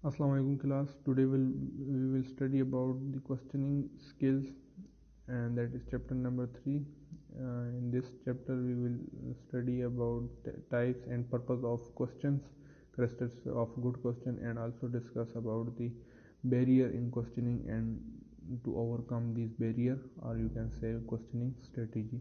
Assalamu alaikum class. Today we will study about the questioning skills, and that is chapter number 3. In this chapter we will study about types and purpose of questions, characteristics of good question, and also discuss about the barrier in questioning and to overcome these barrier, or you can say questioning strategy.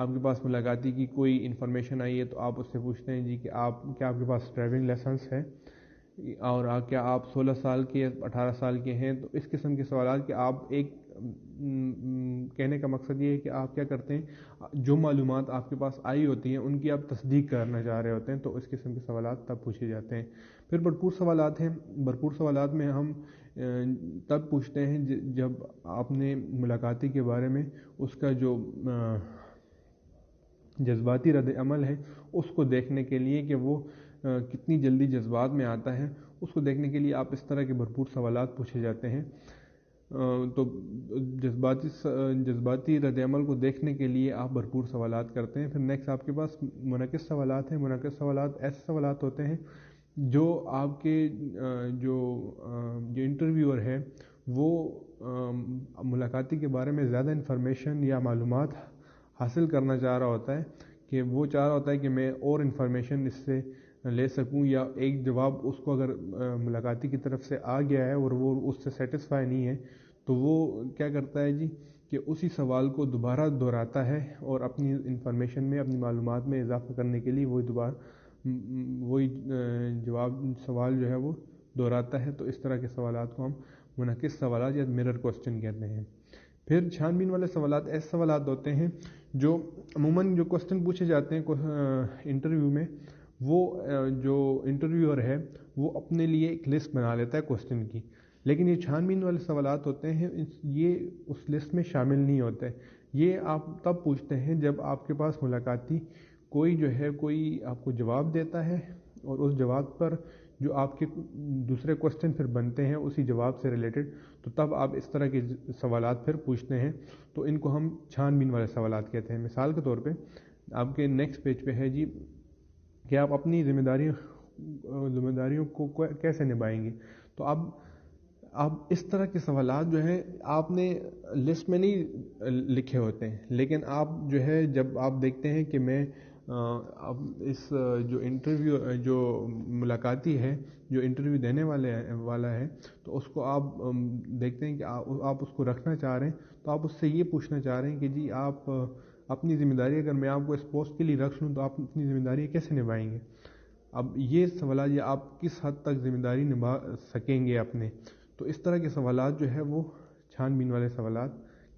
آپ کے پاس ملاقاتی کی کوئی information آئی ہے تو آپ اس سے پوچھتے ہیں جی کہ کیا آپ کے پاس ڈرائیونگ لائسنس ہے، اور کیا آپ 16 سال کے 18 سال کے ہیں. تو اس قسم کے سوالات کہ آپ ایک کہنے کا مقصد یہ ہے کہ آپ کیا کرتے ہیں، جو معلومات آپ کے پاس آئی ہوتی ہیں ان کی آپ تصدیق کرنا چاہ رہے ہوتے ہیں، تو اس قسم کے سوالات تب پوچھے جاتے ہیں. پھر بھرپور سوالات ہیں. بھرپور سوالات میں ہم تب پوچھتے ہیں جب آپ نے ملاقاتی کے بارے میں اس کا جو جذباتی رد عمل ہے اس کو دیکھنے کے لیے کہ وہ کتنی جلدی جذبات میں آتا ہے، اس کو دیکھنے کے لیے آپ اس طرح کے بھرپور سوالات پوچھے جاتے ہیں. تو جذباتی رد عمل کو دیکھنے کے لیے آپ بھرپور سوالات کرتے ہیں. پھر نیکسٹ آپ کے پاس منعکس سوالات ہیں. منعکس سوالات ایسے سوالات ہوتے ہیں جو آپ کے جو انٹرویور ہے وہ ملاقاتی کے بارے میں زیادہ انفارمیشن یا معلومات حاصل کرنا چاہ رہا ہوتا ہے، کہ وہ چاہ رہا ہوتا ہے کہ میں اور انفارمیشن اس سے لے سکوں، یا ایک جواب اس کو اگر ملاقاتی کی طرف سے آ گیا ہے اور وہ اس سے سیٹسفائی نہیں ہے تو وہ کیا کرتا ہے جی کہ اسی سوال کو دوبارہ دہراتا ہے اور اپنی انفارمیشن میں اپنی معلومات میں اضافہ کرنے کے لیے وہی سوال جو ہے وہ دہراتا ہے. تو اس طرح کے سوالات کو ہم منعکس سوالات یا مرر کوسچن کہتے ہیں. پھر چھان بین والے سوالات ایسے سوالات ہوتے ہیں جو عموماً جو کوسچن پوچھے جاتے ہیں انٹرویو میں، وہ جو انٹرویور ہے وہ اپنے لیے ایک لسٹ بنا لیتا ہے کوسچن کی، لیکن یہ چھان بین والے سوالات ہوتے ہیں یہ اس لسٹ میں شامل نہیں ہوتے. یہ آپ تب پوچھتے ہیں جب آپ کے پاس ملاقاتی کوئی آپ کو جواب دیتا ہے، اور اس جواب پر جو آپ کے دوسرے کوسچن پھر بنتے ہیں اسی جواب سے ریلیٹڈ، تو تب آپ اس طرح کے سوالات پھر پوچھتے ہیں. تو ان کو ہم چھان بین والے سوالات کہتے ہیں. مثال کے طور پہ آپ کے نیکسٹ پیج پہ ہے جی کہ آپ اپنی ذمہ داریوں کو کیسے نبھائیں گے. تو اب اس طرح کے سوالات جو ہیں آپ نے لسٹ میں نہیں لکھے ہوتے ہیں، لیکن آپ جو ہے جب آپ دیکھتے ہیں کہ میں اب اس جو ملاقاتی ہے، جو انٹرویو دینے والا ہے، تو اس کو آپ دیکھتے ہیں کہ آپ اس کو رکھنا چاہ رہے ہیں، تو آپ اس سے یہ پوچھنا چاہ رہے ہیں کہ جی آپ اپنی ذمہ داری، اگر میں آپ کو اس پوسٹ کے لیے رکھ لوں تو آپ اپنی ذمہ داری کیسے نبھائیں گے. اب یہ سوالات یہ آپ کس حد تک ذمہ داری نبھا سکیں گے اپنے. تو اس طرح کے سوالات جو ہے وہ چھان بین والے سوالات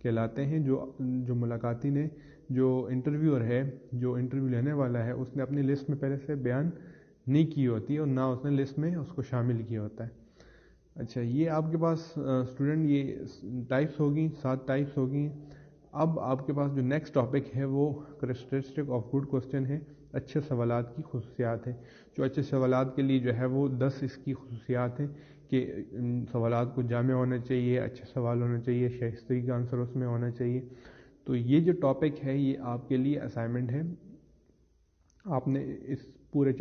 کہلاتے ہیں، جو ملاقاتی نے، جو انٹرویور ہے، جو انٹرویو لینے والا ہے، اس نے اپنی لسٹ میں پہلے سے بیان نہیں کی ہوتی اور نہ اس نے لسٹ میں اس کو شامل کیا ہوتا ہے. اچھا، یہ آپ کے پاس اسٹوڈنٹ یہ ٹائپس ہوگی، 7 ٹائپس ہوگی. اب آپ کے پاس جو نیکسٹ ٹاپک ہے وہ کریکٹرسٹک آف گڈ کوسچن ہے، اچھے سوالات کی خصوصیات ہیں. جو اچھے سوالات کے لیے جو ہے وہ 10 اس کی خصوصیات ہیں کہ سوالات کو جامع ہونا چاہیے، اچھے سوال ہونا چاہیے، شائستگی کا عنصر اس میں ہونا چاہیے. تو یہ جو ٹاپک ہے یہ آپ کے لیے اسائنمنٹ ہے. آپ نے اس پورے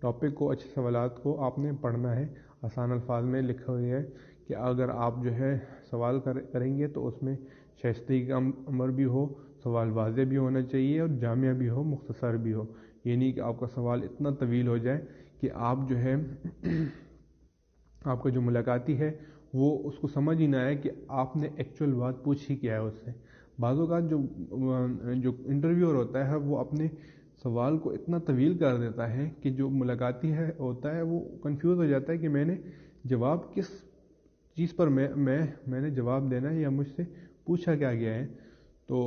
ٹاپک کو، اچھے سوالات کو آپ نے پڑھنا ہے. آسان الفاظ میں لکھا ہوا ہے کہ اگر آپ جو ہے سوال کریں گے تو اس میں شائستگی کا امر بھی ہو، سوال واضح بھی ہونا چاہیے اور جامع بھی ہو، مختصر بھی ہو. یہ نہیں کہ آپ کا سوال اتنا طویل ہو جائے کہ آپ جو ہے آپ کا جو ملاقاتی ہے وہ اس کو سمجھ ہی نہ آئے کہ آپ نے ایکچوئل بات پوچھی کیا ہے اس سے. بعض اوقات جو انٹرویور ہوتا ہے وہ اپنے سوال کو اتنا طویل کر دیتا ہے کہ جو ملاقاتی ہوتا ہے وہ کنفیوز ہو جاتا ہے کہ میں نے جواب کس چیز پر میں نے جواب دینا ہے یا مجھ سے پوچھا کیا گیا ہے. تو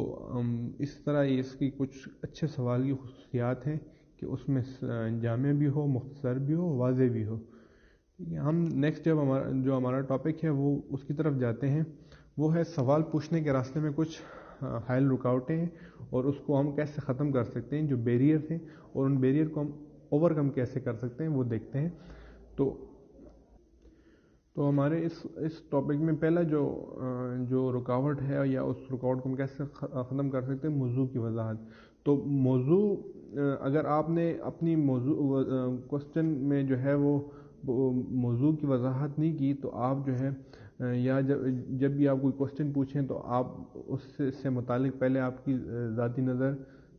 اس طرح اس کی کچھ اچھے سوال کی خصوصیات ہیں کہ اس میں جامع بھی ہو، مختصر بھی ہو، واضح بھی ہو. ہم نیکسٹ جو ہمارا ٹاپک ہے وہ اس کی طرف جاتے ہیں. وہ ہے سوال پوچھنے کے راستے میں کچھ حائل رکاوٹیں ہیں اور اس کو ہم کیسے ختم کر سکتے ہیں. جو بیریئر ہیں اور ان بیریئر کو ہم اوور کم کیسے کر سکتے ہیں وہ دیکھتے ہیں. تو ہمارے اس ٹاپک میں پہلا جو رکاوٹ ہے یا اس رکاوٹ کو ہم کیسے ختم کر سکتے ہیں، موضوع کی وضاحت. تو موضوع، اگر آپ نے اپنی موضوع کوسچن میں جو ہے وہ موضوع کی وضاحت نہیں کی تو آپ جو ہے یا جب بھی آپ کوئی کوسچن پوچھیں تو آپ اس سے متعلق پہلے آپ کی ذاتی نظر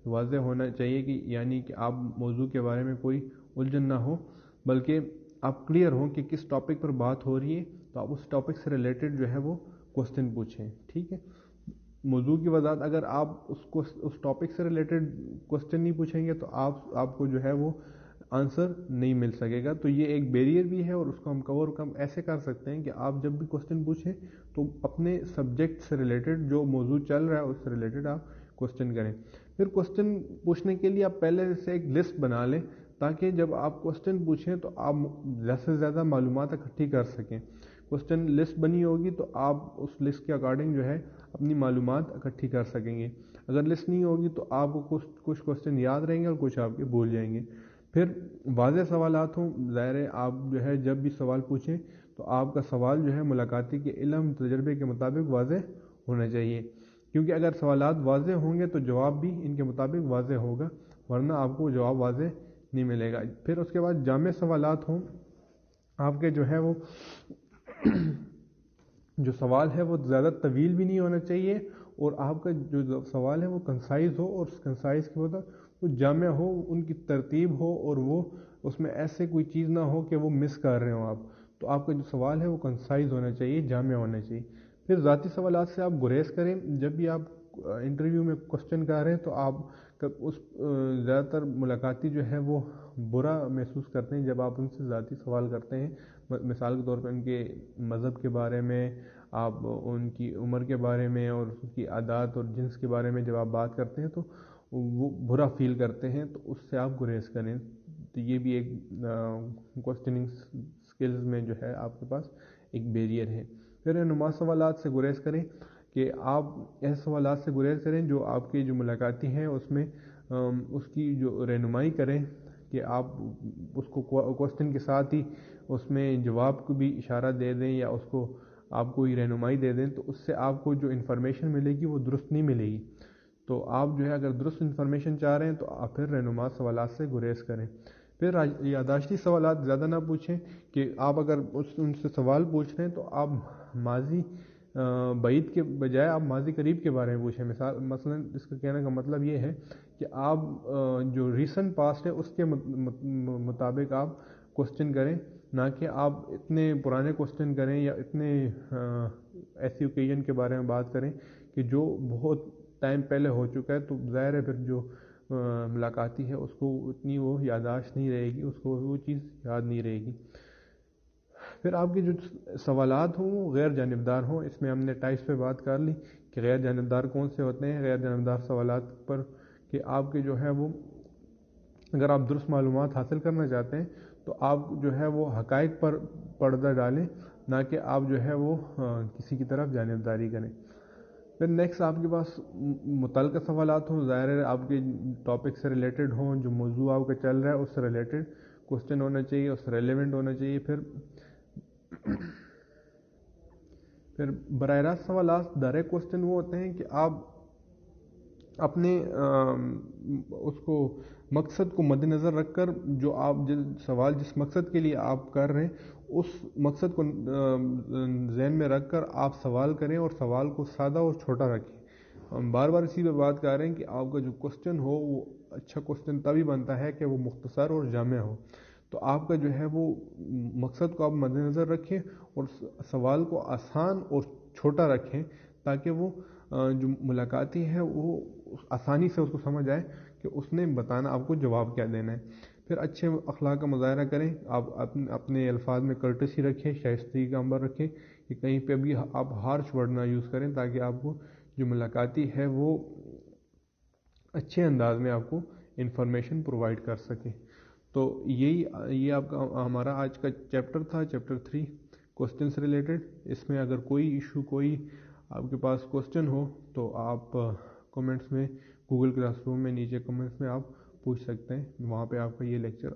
واضح ہونا چاہیے کہ یعنی کہ آپ موضوع کے بارے میں کوئی الجھن نہ ہو، بلکہ آپ کلیئر ہوں کہ کس ٹاپک پر بات ہو رہی ہے تو آپ اس ٹاپک سے ریلیٹڈ جو ہے وہ کوسچن پوچھیں. ٹھیک ہے. موضوع کی وضاحت اگر آپ اس ٹاپک سے ریلیٹڈ کوسچن نہیں پوچھیں گے تو آپ کو جو ہے وہ آنسر نہیں مل سکے گا. تو یہ ایک بیریئر بھی ہے اور اس کو ہم ایسے کر سکتے ہیں کہ آپ جب بھی کوسچن پوچھیں تو اپنے سبجیکٹ سے ریلیٹڈ جو موضوع چل رہا ہے اس سے ریلیٹڈ آپ کوسچن کریں. پھر کوسچن پوچھنے کے لیے آپ پہلے سے ایک لسٹ بنا لیں تاکہ جب آپ کوسچن پوچھیں تو آپ زیادہ سے زیادہ معلومات اکٹھی کر سکیں. کوسچن لسٹ بنی ہوگی تو آپ اس لسٹ کے اکارڈنگ جو ہے اپنی معلومات اکٹھی کر سکیں گے. اگر لسٹ نہیں ہوگی تو آپ کو کچھ کوسچن یاد رہیں گے اور کچھ آپ کے بھول جائیں گے. پھر واضح سوالات ہوں. ظاہر ہے آپ جو ہے جب بھی سوال پوچھیں تو آپ کا سوال جو ہے ملاقاتی کے علم تجربے کے مطابق واضح ہونا چاہیے, کیونکہ اگر سوالات واضح ہوں گے تو جواب بھی ان کے مطابق واضح ہوگا, ورنہ آپ کو جواب واضح نہیں ملے گا. پھر اس کے بعد جامع سوالات ہوں. آپ کے جو ہے وہ جو سوال ہے وہ زیادہ طویل بھی نہیں ہونا چاہیے اور آپ کا جو سوال ہے وہ کنسائز ہو, اور کنسائز کے بعد وہ جامع ہو, ان کی ترتیب ہو, اور وہ اس میں ایسے کوئی چیز نہ ہو کہ وہ مس کر رہے ہوں آپ. تو آپ کا جو سوال ہے وہ کنسائز ہونا چاہیے, جامع ہونا چاہیے. پھر ذاتی سوالات سے آپ گریز کریں. جب بھی آپ انٹرویو میں کوسچن کر رہے ہیں تو آپ زیادہ تر ملاقاتی جو ہے وہ برا محسوس کرتے ہیں جب آپ ان سے ذاتی سوال کرتے ہیں. مثال کے طور پر ان کے مذہب کے بارے میں, آپ ان کی عمر کے بارے میں اور ان کی عادات اور جنس کے بارے میں جب آپ بات کرتے ہیں تو وہ برا فیل کرتے ہیں, تو اس سے آپ گریز کریں. تو یہ بھی ایک کوسچننگ سکلز میں جو ہے آپ کے پاس ایک بیریئر ہے. پھر رہنما سوالات سے گریز کریں کہ آپ ایسے سوالات سے گریز کریں جو آپ کے جو ملاقاتی ہیں اس میں اس کی جو رہنمائی کریں کہ آپ اس کو کوسچن کے ساتھ ہی اس میں جواب کو بھی اشارہ دے دیں یا اس کو آپ کوئی رہنمائی دے دیں, تو اس سے آپ کو جو انفارمیشن ملے گی وہ درست نہیں ملے گی. تو آپ جو ہے اگر درست انفارمیشن چاہ رہے ہیں تو آپ پھر رہنما سوالات سے گریز کریں. پھر یادداشتی سوالات زیادہ نہ پوچھیں کہ آپ اگر ان سے سوال پوچھ رہے ہیں تو آپ ماضی بعید کے بجائے آپ ماضی قریب کے بارے میں پوچھیں. مثلا اس کا کہنے کا مطلب یہ ہے کہ آپ جو ریسنٹ پاسٹ ہے اس کے مطابق آپ کوسچن کریں, نہ کہ آپ اتنے پرانے کوسچن کریں یا اتنے ایسی اوکیزن کے بارے میں بات کریں کہ جو بہت ٹائم پہلے ہو چکا ہے. تو ظاہر ہے پھر جو ملاقاتی ہے اس کو اتنی وہ یادداشت نہیں رہے گی, اس کو وہ چیز یاد نہیں رہے گی. پھر آپ کے جو سوالات ہوں وہ غیر جانبدار ہوں. اس میں ہم نے ٹائپس پہ بات کر لی کہ غیر جانبدار کون سے ہوتے ہیں. غیر جانبدار سوالات پر کہ آپ کے جو ہے وہ اگر آپ درست معلومات حاصل کرنا چاہتے ہیں تو آپ جو ہے وہ حقائق پر پردہ ڈالیں, نہ کہ آپ جو ہے وہ کسی کی طرف جانبداری کریں. پھر نیکسٹ آپ کے پاس متعلقہ سوالات ہوں. ظاہر ہے آپ کے ٹاپک سے ریلیٹڈ ہوں, جو موضوع آپ کا چل رہا ہے اس سے ریلیٹڈ کوسچن ہونا چاہیے, اس سے ریلیونٹ ہونا چاہیے. پھر براہ راست سوالات ڈائریکٹ کوسچن وہ ہوتے ہیں کہ آپ اپنے اس کو مقصد کو مد نظر رکھ کر جو آپ سوال جس مقصد کے لیے آپ کر رہے ہیں اس مقصد کو ذہن میں رکھ کر آپ سوال کریں اور سوال کو سادہ اور چھوٹا رکھیں. ہم بار بار اسی پہ بات کر رہے ہیں کہ آپ کا جو کوسچن ہو وہ اچھا کوسچن تبھی بنتا ہے کہ وہ مختصر اور جامع ہو. تو آپ کا جو ہے وہ مقصد کو آپ مد نظر رکھیں اور سوال کو آسان اور چھوٹا رکھیں تاکہ وہ جو ملاقاتی ہے وہ آسانی سے اس کو سمجھ آئے کہ اس نے بتانا آپ کو جواب کیا دینا ہے. پھر اچھے اخلاق کا مظاہرہ کریں. آپ اپنے الفاظ میں کرٹسی رکھیں, شائستگی کا عنبر رکھیں کہ کہیں پہ بھی آپ ہارش ورڈ نہ یوز کریں تاکہ آپ کو جو ملاقاتی ہے وہ اچھے انداز میں آپ کو انفارمیشن پرووائڈ کر سکے. تو یہ آپ کا ہمارا آج کا چیپٹر تھا, چیپٹر 3 کوسچن سے ریلیٹڈ. اس میں اگر کوئی ایشو کوئی آپ کے پاس کوسچن ہو تو آپ کمنٹس میں گوگل کلاس روم میں نیچے کمنٹس میں آپ پوچھ سکتے ہیں. وہاں پہ آپ کا یہ لیکچر